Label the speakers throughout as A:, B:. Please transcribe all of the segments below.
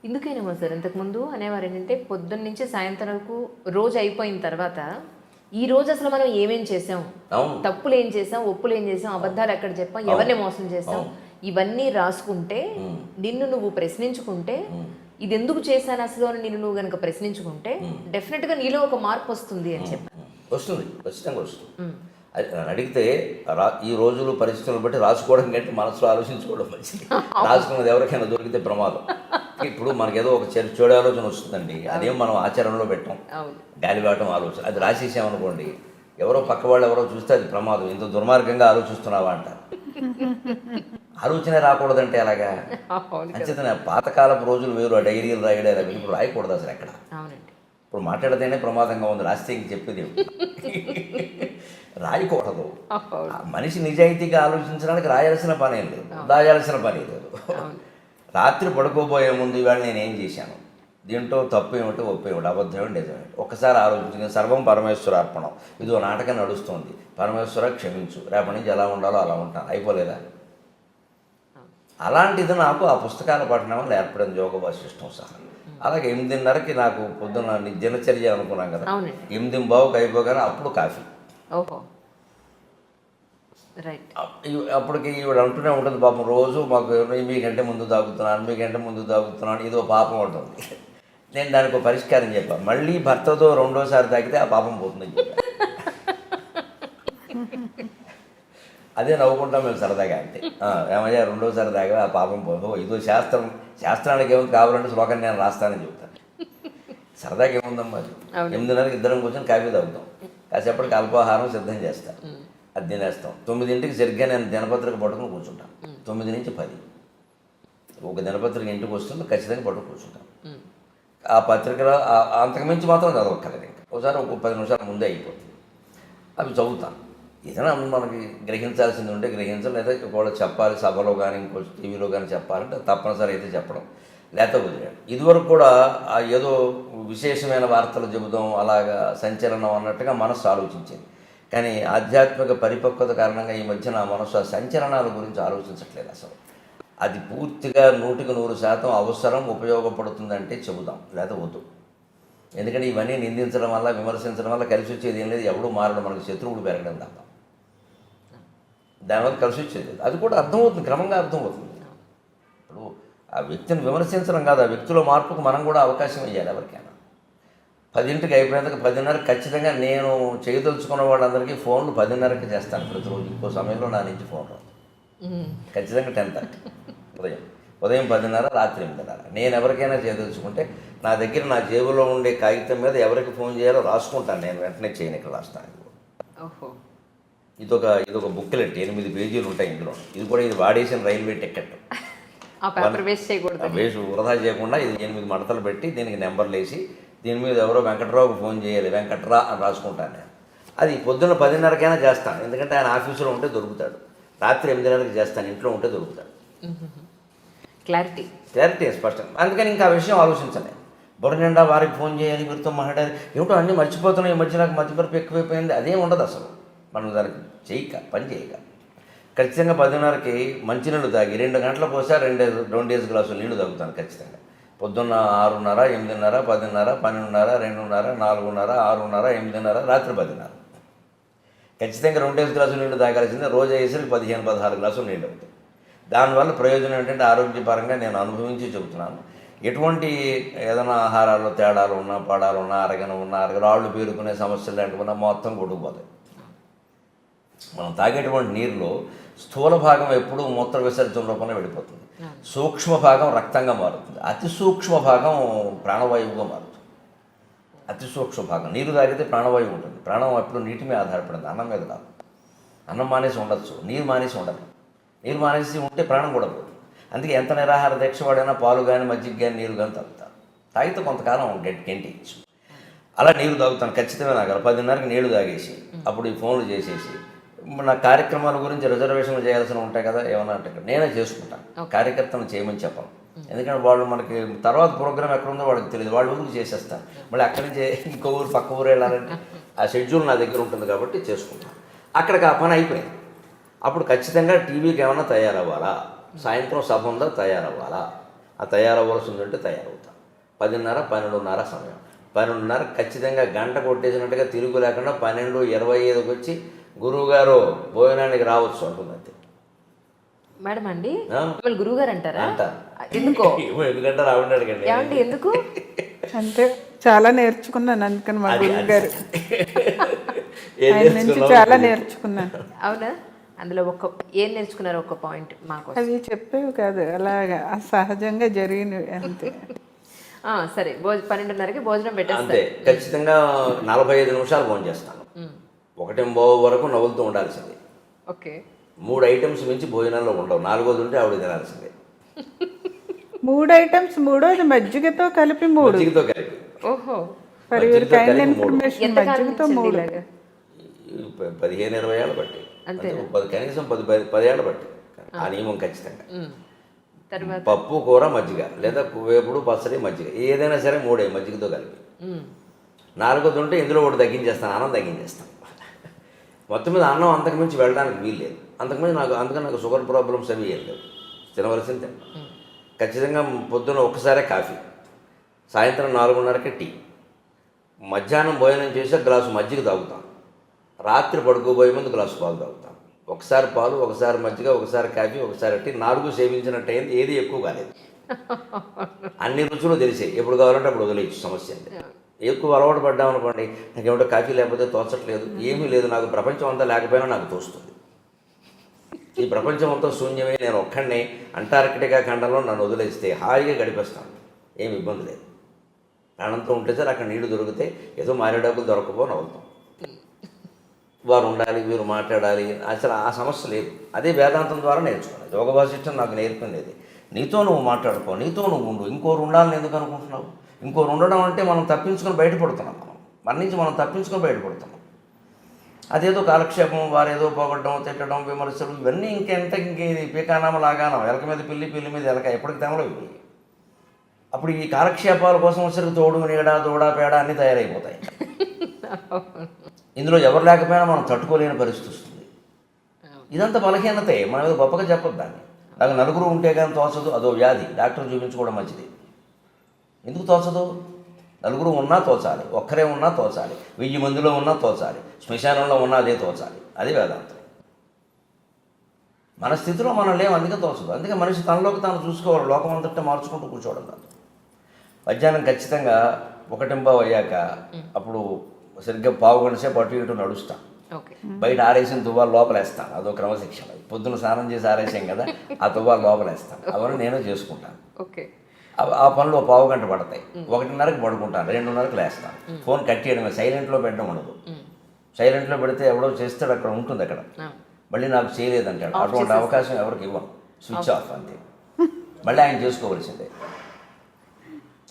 A: ఎందుకేనేమో sir ఇంతకుముందు అనేవారు ఏంటంటే పొద్దున్న నుంచి సాయంత్రం వరకు రోజు అయిపోయిన తర్వాత ఈ రోజు అసలు మనం ఏమేం చేసాం, తప్పులు ఏం చేసాం, ఒప్పులు ఏం చేసాం, అబద్ధాలు ఎక్కడ చెప్పాం, ఎవరిని మోసం చేసాం, ఇవన్నీ రాసుకుంటే నిన్ను నువ్వు ప్రశ్నించుకుంటే ఇది ఎందుకు చేశాను అసలు అని నిన్ను నువ్వు కనుక ప్రశ్నించుకుంటే డెఫినెట్గా నీలో ఒక మార్పు వస్తుంది అని చెప్పాను.
B: వస్తుంది, ఖచ్చితంగా వస్తుంది. అడిగితే ఈ రోజులు పరిస్థితులను బట్టి రాసుకోవడం కంటే మనసులో ఆలోచించుకోవడం మంచిది. రాసుకున్నది ఎవరికైనా దొరికితే ప్రమాదం. ఇప్పుడు మనకేదో ఒక చెడు ఆలోచన వస్తుందండి, అదేం మనం ఆచరణలో పెట్టాం, గాలివాటం ఆలోచన. అది రాసేసామనుకోండి, ఎవరో పక్క వాళ్ళు ఎవరో చూస్తే అది ప్రమాదం. ఇంత దుర్మార్గంగా ఆలోచిస్తున్నావా అంట. ఆలోచనే రాకూడదంటే అలాగా. అంచేతనే పాతకాలపు రోజులు వేరు, ఆ డైరీలు రాయడం ఇప్పుడు రాయకూడదు అసలు ఎక్కడ. ఇప్పుడు మాట్లాడితేనే ప్రమాదంగా ఉంది, రాస్తే ఇంక చెప్పేది రాయకూడదు. మనిషి నిజాయితీగా ఆలోచించడానికి రాయాల్సిన పని లేదు, దాయాల్సిన పని లేదు. రాత్రి పడుకోబోయే ముందు ఇవాళ నేనేం చేశాను, దీంట్లో తప్పు ఏమిటి, ఒప్పు ఏమిటి, అబద్ధం ఏమిటి, నిజం ఏమిటి, ఒక్కసారి ఆలోచించింది. సర్వం పరమేశ్వర అర్పణం. ఇదో నాటకం నడుస్తుంది, పరమేశ్వర క్షమించు, రేపటి నుంచి ఎలా ఉండాలో అలా ఉంటాను, అయిపోలేదా? అలాంటిది నాకు ఆ పుస్తకాల పఠనం వల్ల ఏర్పడింది, యోగ వాసిష్టం సహా. అలాగే 8:30కి నాకు పొద్దున్న దినచర్య అనుకున్నాం కదా, 8:15కి అయిపోగానే అప్పుడు కాఫీ. అప్పటికి ఈవిడ అంటూనే ఉంటుంది పాపం, రోజు మాకు మీకంటే ముందు తాగుతున్నాను, ఇదో పాపం ఉంటుంది. నేను దానికి ఒక పరిష్కారం చెప్పాను, మళ్ళీ భర్తతో రెండోసారి తాగితే ఆ పాపం పోతుందని చెప్పాను. అదే నవ్వుకుంటాం మేము సరదాగా. అంతే, ఏమయ్యా రెండోసారి తాగా ఆ పాపం పోదు, ఇదో శాస్త్రానికి ఏముంది, కావాలంటే శ్లోకం నేను రాస్తానని చెప్తాను. సరదాగా ఏముందమ్మా, 8:30కి ఇద్దరం కూర్చొని కాఫీ తాగుతాం, కాసేపటికి అల్పాహారం సిద్ధం చేస్తాను, అది తినేస్తాం. 9ంటికి సరిగ్గా నేను దినపత్రిక పట్టుకుని కూర్చుంటాను. 9 నుంచి 10 ఒక దినపత్రిక ఇంటికి వస్తుంది, ఖచ్చితంగా పట్టుకుని కూర్చుంటాను. ఆ పత్రికలో అంతకుమించి మాత్రం చదవక్కర్లేదు, ఇంకా ఒకసారి ఒక 10 నిమిషాల ముందే అయిపోతుంది. అవి చదువుతాను. ఏదైనా మనకి గ్రహించాల్సింది ఉంటే గ్రహించాలి, లేదా ఒకవేళ చెప్పాలి సభలో కానీ ఇంకో టీవీలో కానీ చెప్పాలంటే తప్పనిసరి అయితే చెప్పడం, లేకపోతే వదిలేయడం. ఇదివరకు కూడా ఏదో విశేషమైన వార్తలు చెబుదాం, అలాగా సంచలనం అన్నట్టుగా మనసు ఆలోచించేది. కానీ ఆధ్యాత్మిక పరిపక్వత కారణంగా ఈ మధ్యన మనసు ఆ సంచలనాల గురించి ఆలోచించట్లేదు అసలు. అది పూర్తిగా 100% అవసరం, ఉపయోగపడుతుందంటే చెబుదాం, లేదా వద్దు. ఎందుకంటే ఇవన్నీ నిందించడం వల్ల, విమర్శించడం వల్ల కలిసి వచ్చేది ఏం లేదు, ఎవడూ మారడం, మనకు శత్రువులు పెరగడం తప్ప దానివల్ల కలిసి వచ్చేది. అది కూడా అర్థమవుతుంది, క్రమంగా అర్థమవుతుంది. ఇప్పుడు ఆ వ్యక్తిని విమర్శించడం కాదు, ఆ వ్యక్తిలో మార్పుకు మనం కూడా అవకాశం ఇవ్వాలి. ఎవరికైనా 10ంటికి అయిపోయినందుకు 10:30 ఖచ్చితంగా నేను చేయదలుచుకున్న వాళ్ళందరికీ ఫోన్లు 10:30కి చేస్తాను ప్రతిరోజు. ఇంకో సమయంలో నా నుంచి ఫోన్ రాదు, ఖచ్చితంగా 10:30 ఉదయం 10:30, రాత్రి 8:30. నేను ఎవరికైనా చేయదలుచుకుంటే నా దగ్గర నా జేబులో ఉండే కాగితం మీద ఎవరికి ఫోన్ చేయాలో రాసుకుంటాను, నేను వెంటనే చేయను, ఇక్కడ రాస్తాను. ఇదొక బుక్లెట్, 8 పేజీలు ఉంటాయి ఇందులో. ఇది కూడా ఇది వాడేసిన రైల్వే టికెట్, వేస్ట్ వృధా చేయకుండా ఇది 8 మడతలు పెట్టి దీనికి నెంబర్లు వేసి దీని మీద ఎవరో వెంకట్రావుకు ఫోన్ చేయాలి, వెంకట్రా అని రాసుకుంటాను నేను. అది పొద్దున్న 10:30కైనా చేస్తాను, ఎందుకంటే ఆయన ఆఫీసులో ఉంటే దొరుకుతాడు. రాత్రి 8:30కి చేస్తాను, ఇంట్లో ఉంటే దొరుకుతాడు. క్లారిటీ స్పష్టం. అందుకని ఇంకా ఆ విషయం ఆలోచించలే. బుర్ర నిండా వారికి ఫోన్ చేయాలి, వీరితో మాట్లాడాలి, ఏమిటో అన్నీ మర్చిపోతున్నాయి. ఈ మధ్య నాకు మతిమరుపు ఎక్కువైపోయింది, అదేం ఉండదు అసలు. మనం దానికి పని చేయక ఖచ్చితంగా 10:30కి మంచినీళ్ళు తాగి 2 గంటలకు పోసా 2 గ్లాసులు నీళ్లు తాగుతాను ఖచ్చితంగా. పొద్దున్న 6:30, 8:30, 10:30, 12:30, 2:30, 4:30, 6:30, 8:30, రాత్రి 10:30 ఖచ్చితంగా 2 గ్లాసులు నీళ్లు తాగాల్సిందే. రోజు అయ్యేసరికి 15-16 గ్లాసులు నీళ్ళు అవుతాయి. దానివల్ల ప్రయోజనం ఏంటంటే ఆరోగ్యపరంగా నేను అనుభవించి చెబుతున్నాను. ఎటువంటి ఏదైనా ఆహారాల్లో తేడాలు ఉన్నా, పడాలు ఉన్నా, రాళ్ళు పేరుకునే సమస్యలు లాంటివి ఉన్నా మొత్తం కొట్టుకుపోతాయి. మనం తాగేటువంటి నీరులో స్థూల భాగం ఎప్పుడూ మూత్ర విసర్జన రూపంలో వెళ్ళిపోతుంది, సూక్ష్మ భాగం రక్తంగా మారుతుంది, అతి సూక్ష్మ భాగం ప్రాణవాయువుగా మారుతుంది. అతి సూక్ష్మ భాగం నీరు తాగితే ప్రాణవాయువు ఉంటుంది. ప్రాణం ఎప్పుడు నీటి మీద ఆధారపడింది, అన్నం మీద కాదు. అన్నం మానేసి ఉండొచ్చు, నీరు మానేసి ఉండదు. నీరు మానేసి ఉంటే ప్రాణం కూడా పోతుంది. అందుకే ఎంత నిరాహార దీక్ష వాడైనా పాలు కానీ, మజ్జిగ కానీ, నీరు కానీ తాగుతారు. తాగితే కొంతకాలం గెంటేయచ్చు. అలా నీరు తాగుతాను ఖచ్చితంగా. నాకు 10:30కి నీళ్లు తాగేసి అప్పుడు ఈ ఫోన్లు చేసేసి నా కార్యక్రమాల గురించి రిజర్వేషన్లు చేయాల్సి ఉంటాయి కదా, ఏమన్నా అంటే నేనే చేసుకుంటాను. కార్యకర్తను చేయమని చెప్పను, ఎందుకంటే వాళ్ళు మనకి తర్వాత ప్రోగ్రామ్ ఎక్కడ ఉందో వాళ్ళకి తెలియదు, వాళ్ళు ఊరికి చేసేస్తారు. మళ్ళీ అక్కడి నుంచి ఇంకో ఊరు పక్క ఊరు వెళ్ళాలంటే ఆ షెడ్యూల్ నా దగ్గర ఉంటుంది కాబట్టి చేసుకుంటాను. అక్కడికి ఆ పని అయిపోయింది. అప్పుడు ఖచ్చితంగా టీవీకి ఏమైనా తయారవ్వాలా, సాయంత్రం సభ ఉందా తయారవ్వాలా, ఆ తయారవ్వాల్సి ఉందంటే తయారవుతాం. 10:30, 12:30 సమయం. 12:30 ఖచ్చితంగా గంట కొట్టేసినట్టుగా తిరుగు లేకుండా 12:25కి వచ్చి గురువుగారు భోజనానికి రావచ్చు అంటుంది అంతే.
A: మేడం అండి మిమ్మల్ని గురువు గారు అంటారా?
B: అంటారు.
A: ఎందుకో?
B: ఎందుకంటే రావండి అడగండి.
A: ఏమండి ఎందుకు?
C: అంటే చాలా నేర్చుకున్నాను అందుకని మా గురువు గారు ఆయన నుంచి చాలా నేర్చుకున్నాను.
A: అవునా? అందులో ఏం నేర్చుకున్నారు? ఒక పాయింట్ మాకు.
C: అవి చెప్పేవి కాదు, అలాగా సహజంగా జరిగినవి అంతే.
A: సరే 12:30కి భోజనం
B: అంతే.
A: పెట్టేస్తే
B: ఖచ్చితంగా 45 నిమిషాలు భోజనం చేస్తాను. 1:15 వరకు నవ్వులుతూ ఉండాల్సిందే.
A: ఓకే.
B: 3 ఐటమ్స్ మించి భోజనాల్లో ఉండవు. 4వది ఉంటే ఆవిడ తినాల్సిందే.
C: 3 ఐటమ్స్, 3వది మజ్జిగతో కలిపి 3.
B: మజ్జిగతో కలిపి.
A: ఓహో.
C: ఫర్ యువర్ కైండ్ ఇన్ఫర్మేషన్, మజ్జిగతో 3.
B: 15-20 ఏళ్ళు బట్టి, కనీసం 10 ఏళ్ళు బట్టి ఆ నియమం ఖచ్చితంగా.
A: తర్వాత
B: పప్పు, కూర, మజ్జిగ, లేదా వేపుడు, పచ్చడి, మజ్జిగ, ఏదైనా సరే 3 మజ్జిగతో కలిపి. 4వది ఉంటే ఇందులో ఒకటి తగ్గించేస్తాను, అన్నం తగ్గించేస్తాను. మొత్తం మీద అన్నం అంతకుమించి వెళ్ళడానికి వీలు లేదు. అందుకని నాకు షుగర్ ప్రాబ్లమ్స్ అవి ఏం లేవు. తినవలసింది తిన్నాను. ఖచ్చితంగా పొద్దున్న ఒక్కసారే కాఫీ, సాయంత్రం 4:30కి టీ, మధ్యాహ్నం భోజనం చేసి గ్లాసు మజ్జిగ తాగుతాను, రాత్రి పడుకోబోయే ముందు గ్లాసు పాలు తాగుతాను. ఒకసారి పాలు, ఒకసారి మజ్జిగ, ఒకసారి కాఫీ, ఒకసారి టీ, 4 సేవించినట్టు అయింది. ఏది ఎక్కువ కాలేదు. అన్ని రుచులు తెలిసాయి. ఎప్పుడు కావాలంటే అప్పుడు వదిలేయచ్చు, సమస్య అండి. ఎక్కువ అలవాటు పడ్డాం అనుకోండి, నాకేమిటో కాఫీ లేకపోతే తోచట్లేదు, ఏమీ లేదు, నాకు ప్రపంచం అంతా లేకపోయినా నాకు తోస్తుంది. ఈ ప్రపంచం అంతా శూన్యమే, నేను ఒక్కడిని అంటార్కిటికా ఖండంలో నన్ను వదిలేస్తే హాయిగా గడిపేస్తాను, ఏమి ఇబ్బంది లేదు. ప్రాణంతో ఉంటే సార్ అక్కడ నీళ్లు దొరికితే ఏదో మారేడాకులు దొరకపోని అవుతాం. వారు ఉండాలి, వీరు మాట్లాడాలి, అసలు ఆ సమస్య లేదు. అదే వేదాంతం ద్వారా నేర్చుకున్నాను. యోగ వాసిష్టం నాకు నేర్పింది. నీతో నువ్వు మాట్లాడుకో, నీతో నువ్వు ఉండు, ఇంకోరు ఉండాలని ఎందుకు అనుకుంటున్నావు? ఇంకోరు ఉండడం అంటే మనం తప్పించుకొని బయటపడుతున్నాం. మన నుంచి మనం తప్పించుకొని బయటపడుతున్నాం. అదేదో కాలక్షేపం, వారేదో పోగొట్టడం, తిట్టడం, విమర్శలు, ఇవన్నీ ఇంకేది పీకానామ లాగానం, ఎలక మీద పిల్లి, పిల్లి మీద ఎలక, ఎప్పటికి తెమలో ఇవి. అప్పుడు ఈ కాలక్షేపాల కోసం వచ్చరికి తోడు, నీడ, దూడ, పేడ అన్నీ తయారైపోతాయి. ఇందులో ఎవరు లేకపోయినా మనం తట్టుకోలేని పరిస్థితి వస్తుంది. ఇదంతా బలహీనతే, మనం ఏదో గొప్పగా చెప్పొద్దు దాన్ని. నాకు నలుగురు ఉంటే కానీ తోచదు, అదో వ్యాధి, డాక్టర్ చూపించుకోవడం మంచిది. ఎందుకు తోచదు? నలుగురు ఉన్నా తోచాలి, ఒక్కరే ఉన్నా తోచాలి, 1000 మందిలో ఉన్నా తోచాలి, శ్మశానంలో ఉన్నా అదే తోచాలి. అది వేదాంతం. మన స్థితిలో మనం లేవు, అందుకే తోచదు. అందుకే మనిషి తనలోకి తాను చూసుకోవాలి, లోకం అంతటా మార్చుకుంటూ కూర్చోవడం కాదు. మధ్యాహ్నం ఖచ్చితంగా 1:15 అయ్యాక అప్పుడు సరిగ్గా 1/4 గంట సేపు అటు ఇటు నడుస్తాను. బయట ఆరేసిన తువ్వాలు లోపలేస్తాను, అదో క్రమశిక్షణ. పొద్దున్న స్నానం చేసి ఆరేసాం కదా, ఆ తువ్వాలు లోపలేస్తాను. అవన్నీ నేనే చేసుకుంటాను. ఆ పనులు 1/4 గంట పడతాయి. 1:30కి పడుకుంటాను, 2:30కి లేస్తాను. ఫోన్ కట్ చేయడమే, సైలెంట్లో పెట్టడం ఉండదు. సైలెంట్లో పెడితే ఎవడో చేస్తాడు, అక్కడ ఉంటుంది, అక్కడ మళ్ళీ నాకు చేయలేదంటాడు. అటువంటి అవకాశం ఎవరికి ఇవ్వను, స్విచ్ ఆఫ్ అంతే. మళ్ళీ ఆయన చేసుకోవలసిందే.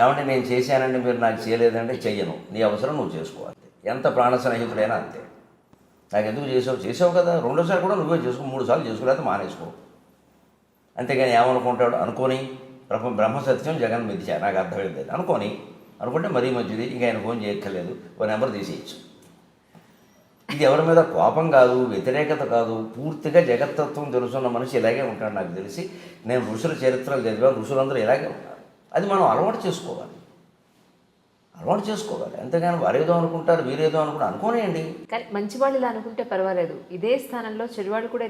B: ఏమంటే నేను చేశానండి, మీరు నాకు చేయలేదంటే చెయ్యను, నీ అవసరం నువ్వు చేసుకోవాలి. ఎంత ప్రాణ స్నేహితుడైనా అంతే. నాకు ఎందుకు చేసావు కదా, 2సారి కూడా నువ్వే చేసుకో, 3 సార్లు చేసుకోలేకపోతే మానేసుకో. అంతేగాని ఏమనుకుంటాడు అనుకోని, బ్రహ్మ సత్యం జగన్ మిథ్య, నాకు అర్థమైంది అనుకుంటే మరీ మంచిది. ఇంకా ఆయన ఫోన్ చేయక్కర్లేదు, ఓ నెంబర్ తీసేయచ్చు. ఇది ఎవరి మీద కోపం కాదు, వ్యతిరేకత కాదు, పూర్తిగా జగత్తత్వం తెలుసున్న మనిషి ఇలాగే ఉంటాడు. నాకు తెలిసి నేను ఋషుల చరిత్రలు చదివాను, ఋషులందరూ ఇలాగే ఉంటారు. అది మనం అలవాటు చేసుకోవాలి. అంతేగాని వారేదో అనుకుంటారు, వీరేదో అనుకోనేయండి.
A: కానీ మంచి వాళ్ళు ఇలా అనుకుంటే పర్వాలేదు. ఇదే స్థానంలో చెడువాళ్ళు కూడా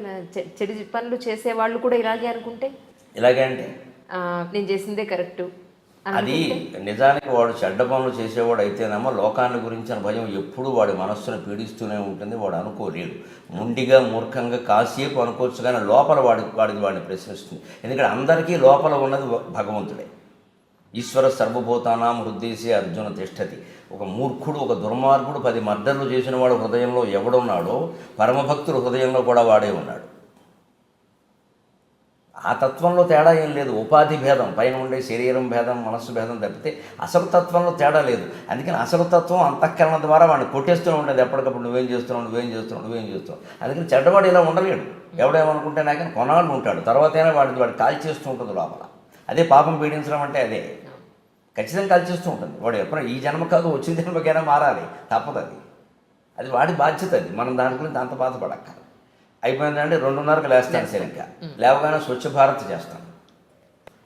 A: చెడు పనులు చేసేవాళ్ళు కూడా ఇలాగే అనుకుంటే,
B: ఇలాగే అంటే
A: నేను చేసిందే కరెక్టు.
B: అది నిజానికి వాడు చెడ్డ పనులు చేసేవాడు అయితేనేమో లోకాన్ని గురించిన భయం ఎప్పుడూ వాడి మనస్సును పీడిస్తూనే ఉంటుంది. వాడు అనుకోలేడు. ముండిగా, మూర్ఖంగా కాసేపు అనుకోవచ్చు, కానీ లోపల వాడిని ప్రశ్నిస్తుంది. ఎందుకంటే అందరికీ లోపల ఉన్నది భగవంతుడే. ఈశ్వర సర్వభూతానాం హృదయసి అర్జున తిష్టతి. ఒక మూర్ఖుడు, ఒక దుర్మార్గుడు 10 మర్డర్లు చేసిన వాడు హృదయంలో ఎవడున్నాడో, పరమభక్తుడు హృదయంలో కూడా వాడే ఉన్నాడు. ఆ తత్వంలో తేడా ఏం లేదు. ఉపాధి భేదం, పైన ఉండే శరీరం భేదం, మనస్సు భేదం తప్పితే అసలు తత్వంలో తేడా లేదు. అందుకని అసలు తత్వం అంతఃకరణ ద్వారా వాడిని కొట్టేస్తూనే ఉంటుంది. ఎప్పటికప్పుడు నువ్వేం చేస్తున్నావు. అందుకని చెడ్డవాడు ఇలా ఉండలేడు. ఎవడేమనుకుంటే నాకని కొన్నాళ్ళు ఉంటాడు, తర్వాతైనా వాడు కాల్చేస్తూ ఉంటుంది లోపల. అదే పాపం పీడించడం అంటే అదే. ఖచ్చితంగా కాల్చేస్తూ ఉంటుంది. వాడు ఎప్పుడైనా ఈ జన్మ కాదు, వచ్చే జన్మకైనా మారాలి, తప్పదు. అది వాడి బాధ్యత. అది మనం దాని గురించి అంత బాధపడక్క. అయిపోయిందంటే 2:30కి లేస్తాను సరిగ్గా. లేవగానే స్వచ్ఛ భారత్ చేస్తాను.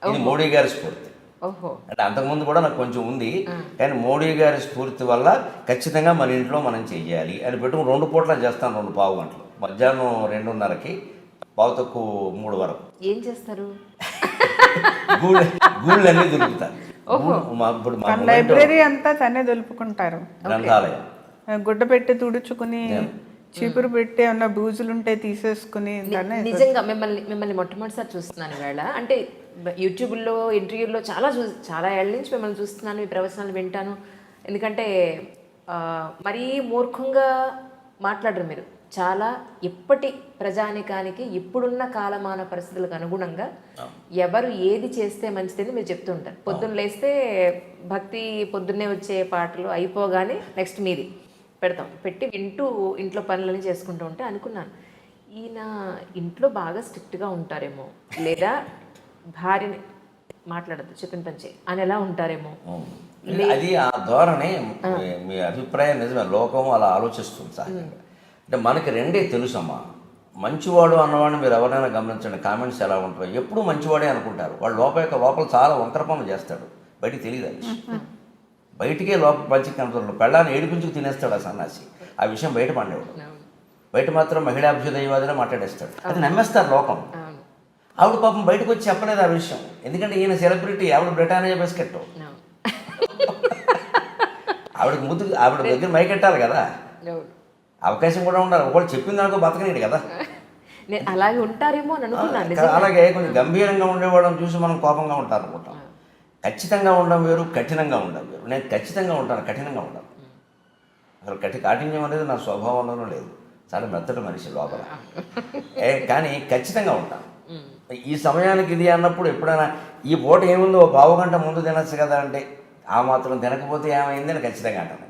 B: ఇది మోడీ గారి స్ఫూర్తి.
A: ఓహో.
B: అంటే అంతకుముందు కూడా నాకు కొంచెం ఉంది, కానీ మోడీ గారి స్ఫూర్తి వల్ల ఖచ్చితంగా మన ఇంట్లో మనం చెయ్యాలి అని పెట్టుకుని 2 పూట్ల చేస్తాను, 2 పావు గంటలు, మధ్యాహ్నం 2:30కి, పావు తక్కువ 3 వరకు.
A: ఏం చేస్తారు?
B: గూళ్ళన్నీ దొరుకుతాయి. ఇప్పుడు మా
C: లైబ్రరీ అంతా తనే దులుపుకుంటారు,
B: గ్రంథాలయం
C: గుడ్డ పెట్టి తుడుచుకుని చీపురు పెట్టి ఏమన్నా బూజులుంటే తీసేసుకుని తనే.
A: నిజంగా మిమ్మల్ని మొట్టమొదటిసారి చూస్తున్నాను ఈవేళ. అంటే యూట్యూబ్లో ఇంటర్వ్యూల్లో చాలా ఏళ్ళ నుంచి మిమ్మల్ని చూస్తున్నాను, మీ ప్రవచనాలు వింటాను. ఎందుకంటే మరీ మూర్ఖంగా మాట్లాడరు మీరు. చాలా ఇప్పటి ప్రజానికానికి ఇప్పుడున్న కాలమాన పరిస్థితులకు అనుగుణంగా ఎవరు ఏది చేస్తే మంచిదని మీరు చెప్తూ ఉంటారు. పొద్దున్న లేస్తే భక్తి, పొద్దున్నే వచ్చే పాటలు అయిపోగానే నెక్స్ట్ మీది పెట్టి వింటూ ఇంట్లో పనులని చేసుకుంటూ ఉంటే అనుకున్నాను, ఈయన ఇంట్లో బాగా స్ట్రిక్ట్గా ఉంటారేమో, లేదా భార్యని మాట్లాడద్దు చెప్పిన పని చేయి అని ఎలా ఉంటారేమో.
B: అది ఆ ధోరణి. మీ అభిప్రాయం నిజమే, లోకం అలా ఆలోచిస్తుంది సార్. అంటే మనకి రెండే తెలుసమ్మా. మంచివాడు అన్నవాడిని మీరు ఎవరైనా గమనించండి, కామెంట్స్ ఎలా ఉంటాయి, ఎప్పుడూ మంచివాడే అనుకుంటారు. వాడు లోపల చాలా వంకర పనులు చేస్తాడు, బయటికి తెలియదు అది. బయటికే లోపల మంచి కనపడతాడు. పెళ్ళాన్ని ఏడిపించుకు తినేస్తాడు ఆ సన్నాసి. ఆ విషయం బయట పండేవాడు. బయట మాత్రం మహిళాభ్యుదయవాదిలో మాట్లాడేస్తాడు. అది నమ్మేస్తారు లోకం. ఆవిడ పాపం బయటకు వచ్చి చెప్పలేదు ఆ విషయం, ఎందుకంటే ఈయన సెలబ్రిటీ, ఆవిడ బ్రిటానియా బిస్కెట్. ఆవిడ దగ్గర మైకెట్టాలి కదా, అవకాశం కూడా ఉండాలి. ఒకళ్ళు చెప్పింది అనుకో బతకనేడు కదా.
A: అలాగే ఉంటారేమో అని అనుకున్నాను.
B: అలాగే కొంచెం గంభీరంగా ఉండేవాళ్ళని చూసి మనం కోపంగా ఉంటారు అనుకుంటాం. ఖచ్చితంగా ఉండడం వేరు, కఠినంగా ఉండడం వేరు. నేను ఖచ్చితంగా ఉంటాను, కఠినంగా ఉండను. అసలు కాఠిన్యం అనేది నా స్వభావంలోనూ లేదు. చాలా మెత్తటి మనిషి లోపల, కానీ ఖచ్చితంగా ఉంటాను. ఈ సమయానికి ఇది అన్నప్పుడు ఎప్పుడైనా ఈ పూట ఏముందో 1/2 గంట ముందు తినచ్చు కదా అంటే, ఆ మాత్రం తినకపోతే ఏమైందని ఖచ్చితంగా అంటాను.